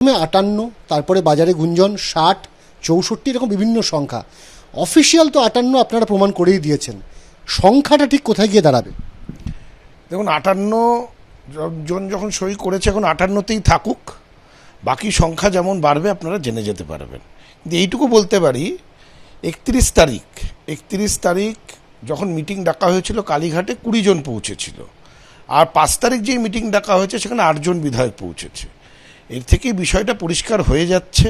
58, তারপরে বাজারে গুঞ্জন 60, 64 এরকম বিভিন্ন সংখ্যা। অফিসিয়াল তো 58 আপনারা প্রমাণ করেই দিয়েছেন, সংখ্যাটা ঠিক কোথায় গিয়ে দাঁড়াবে? দেখুন 58 জন যখন সই করেছে, এখন 58তেই থাকুক, বাকি সংখ্যা যেমন বাড়বে আপনারা জেনে যেতে পারবেন। কিন্তু এইটুকু বলতে পারি, 31 তারিখ যখন মিটিং ডাকা হয়েছিল কালীঘাটে 20 জন পৌঁছেছিল, আর 5 তারিখ যেই মিটিং ডাকা হয়েছে সেখানে 8 জন বিধায়ক পৌঁছেছে। এর থেকেই বিষয়টা পরিষ্কার হয়ে যাচ্ছে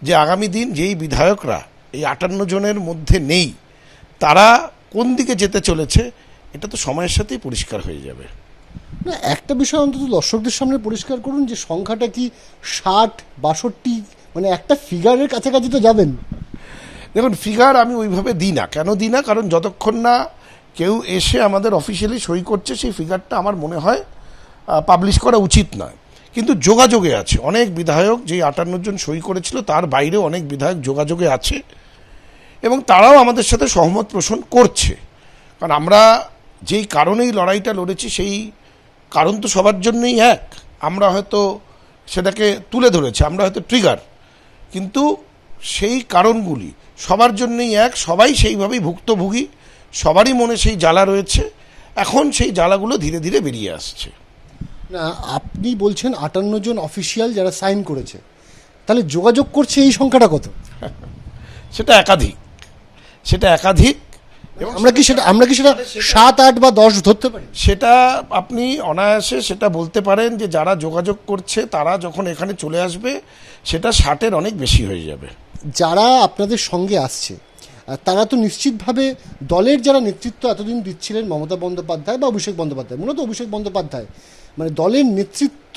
যে আগামী দিন যেই বিধায়করা এই 58 জনের মধ্যে নেই তারা কোন দিকে যেতে চলেছে, এটা তো সময়ের সাথেই পরিষ্কার হয়ে যাবে। না, একটা বিষয় অন্তত দর্শকদের সামনে পরিষ্কার করুন যে সংখ্যাটা কি 60, 62, মানে একটা ফিগারের কাছাকাছি তো যাবেন। দেখুন, ফিগার আমি ওইভাবে দিই না। কেন দিই না? কারণ যতক্ষণ না কেউ এসে আমাদের অফিসিয়ালি সই করছে সেই ফিগারটা আমার মনে হয় পাবলিশ করা উচিত নয়। কিন্তু যোগাযোগে আছে অনেক বিধায়ক, যেই 58 জন সই করেছিল তার বাইরেও অনেক বিধায়ক যোগাযোগে আছে এবং তারাও আমাদের সাথে সহমত পোষণ করছে। কারণ আমরা যেই কারণেই লড়াইটা লড়েছি সেই কারণ তো সবার জন্যই এক। আমরা হয়তো সেটাকে তুলে ধরেছি, আমরা হয়তো ট্রিগার, কিন্তু সেই কারণগুলি সবার জন্যই এক, সবাই সেইভাবেই ভুক্তভোগী, সবারই মনে সেই জ্বালা রয়েছে। এখন সেই জ্বালাগুলো ধীরে ধীরে বেরিয়ে আসছে। না, আপনি বলছেন 58 জন অফিসিয়াল যারা সাইন করেছে, তাহলে যোগাযোগ করছে এই সংখ্যাটা কত? সেটা একাধিক এবং আমরা কি সেটা 7, 8 বা 10 ধরতে পারি? সেটা আপনি অনায়াসে সেটা বলতে পারেন যে যারা যোগাযোগ করছে তারা যখন এখানে চলে আসবে সেটা 60-এর অনেক বেশি হয়ে যাবে। যারা আপনাদের সঙ্গে আসছে তারা তো নিশ্চিতভাবে দলের যারা নেতৃত্ব এতদিন দিচ্ছিলেন, মমতা বন্দ্যোপাধ্যায় বা অভিষেক বন্দ্যোপাধ্যায়, মূলত অভিষেক বন্দ্যোপাধ্যায়, মানে দলের নেতৃত্ব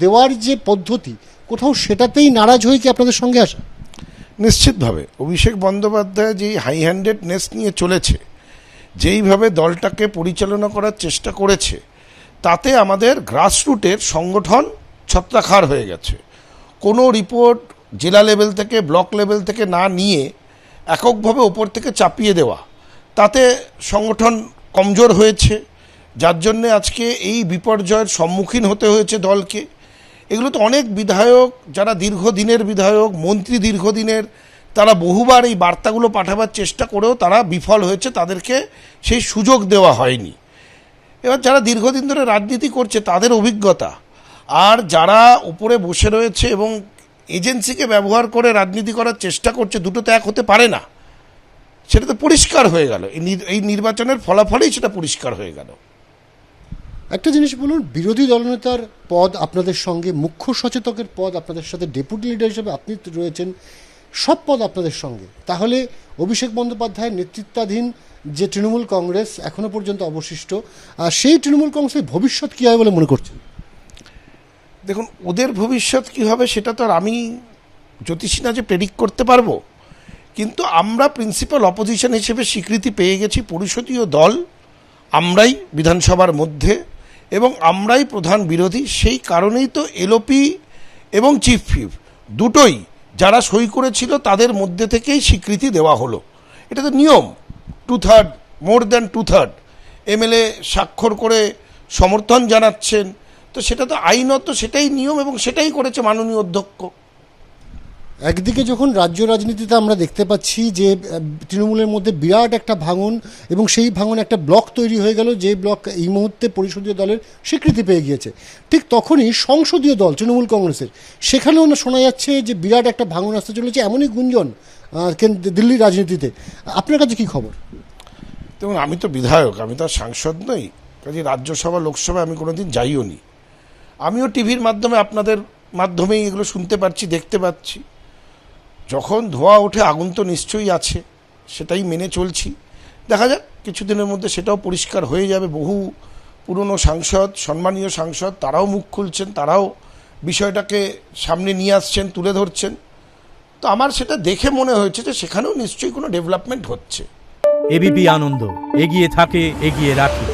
দেওয়ার যে পদ্ধতি, কোথাও সেটাতেই নারাজ হয়ে কি আপনাদের সঙ্গে আসা? নিশ্চিতভাবে অভিষেক বন্দ্যোপাধ্যায় যেই হাই হ্যান্ডেডনেস নিয়ে চলেছে, যেইভাবে দলটাকে পরিচালনা করার চেষ্টা করেছে, তাতে আমাদের গ্রাসরুটের সংগঠন ছত্রাখার হয়ে গেছে। কোনো রিপোর্ট জেলা লেভেল থেকে, ব্লক লেভেল থেকে না নিয়ে এককভাবে ওপর থেকে চাপিয়ে দেওয়া, তাতে সংগঠন কমজোর হয়েছে, যার জন্যে আজকে এই বিপর্যয়ের সম্মুখীন হতে হয়েছে দলকে। এগুলো তো অনেক বিধায়ক, যারা দীর্ঘদিনের বিধায়ক, মন্ত্রী দীর্ঘদিনের, তারা বহুবার এই বার্তাগুলো পাঠাবার চেষ্টা করেও তারা বিফল হয়েছে, তাদেরকে সেই সুযোগ দেওয়া হয়নি। এবার যারা দীর্ঘদিন ধরে রাজনীতি করছে তাদের অভিজ্ঞতা, আর যারা উপরে বসে রয়েছে এবং এজেন্সিকে ব্যবহার করে রাজনীতি করার চেষ্টা করছে, দুটো তো এক হতে পারে না। সেটা তো পরিষ্কার হয়ে গেল, এই নির্বাচনের ফলাফলেই সেটা পরিষ্কার হয়ে গেল। একটা জিনিস বলুন, বিরোধী দলনেতার পদ আপনাদের সঙ্গে, মুখ্য সচেতকের পদ আপনাদের সাথে, ডেপুটি লিডার হিসেবে আপনি রয়েছেন, সব পদ আপনাদের সঙ্গে। তাহলে অভিষেক বন্দ্যোপাধ্যায়ের নেতৃত্বাধীন যে তৃণমূল কংগ্রেস এখনো পর্যন্ত অবশিষ্ট, সেই তৃণমূল কংগ্রেসের ভবিষ্যৎ কী হবে বলে মনে করছেন? দেখুন, ওদের ভবিষ্যৎ কী হবে সেটা তো আর আমি জ্যোতিষী না যে প্রেডিক্ট করতে পারবো, কিন্তু আমরা প্রিন্সিপাল অপোজিশন হিসেবে স্বীকৃতি পেয়ে গেছি। পরিষদীয় দল আমরাই বিধানসভার মধ্যে এবং আমরাই প্রধান বিরোধী। সেই কারণেই তো এলওপি এবং চিফ হুইপ দুটোই যারা সই করেছিল তাদের মধ্যে থেকেই স্বীকৃতি দেওয়া হলো। এটা তো নিয়ম, 2/3, মোর দ্যান 2/3 এমএলএ স্বাক্ষর করে সমর্থন জানাচ্ছেন, তো সেটা তো আইনত, সেটাই নিয়ম এবং সেটাই করেছে মাননীয় অধ্যক্ষ। একদিকে যখন রাজ্য রাজনীতিতে আমরা দেখতে পাচ্ছি যে তৃণমূলের মধ্যে বিরাট একটা ভাঙন, এবং সেই ভাঙন একটা ব্লক তৈরি হয়ে গেল, যে ব্লক এই মুহূর্তে পরিষদীয় দলের স্বীকৃতি পেয়ে গিয়েছে, ঠিক তখনই সংসদীয় দল তৃণমূল কংগ্রেসের সেখানেও না শোনা যাচ্ছে যে বিরাট একটা ভাঙন আসতে চলেছে, এমনই গুঞ্জন দিল্লির রাজনীতিতে। আপনার কাছে কী খবর? দেখুন, আমি তো বিধায়ক, আমি তো আর সাংসদ নই, কাজে রাজ্যসভা লোকসভা আমি কোনোদিন যাইও নি। আমিও টিভির মাধ্যমে, আপনাদের মাধ্যমেই এগুলো শুনতে পাচ্ছি, দেখতে পাচ্ছি। যখন ধোঁয়া ওঠে আগুন তো নিশ্চয়ই আছে, সেটাই মেনে চলছি। দেখা যাক, কিছুদিনের মধ্যে সেটাও পরিষ্কার হয়ে যাবে। বহু পুরনো সাংসদ, সম্মানীয় সাংসদ, তারাও মুখ খুলছেন, তারাও বিষয়টাকে সামনে নিয়ে আসছেন, তুলে ধরছেন। তো আমার সেটা দেখে মনে হয়েছে যে সেখানেও নিশ্চয়ই কোনো ডেভেলপমেন্ট হচ্ছে। এবিপি আনন্দ, এগিয়ে থাকে, এগিয়ে রাখে।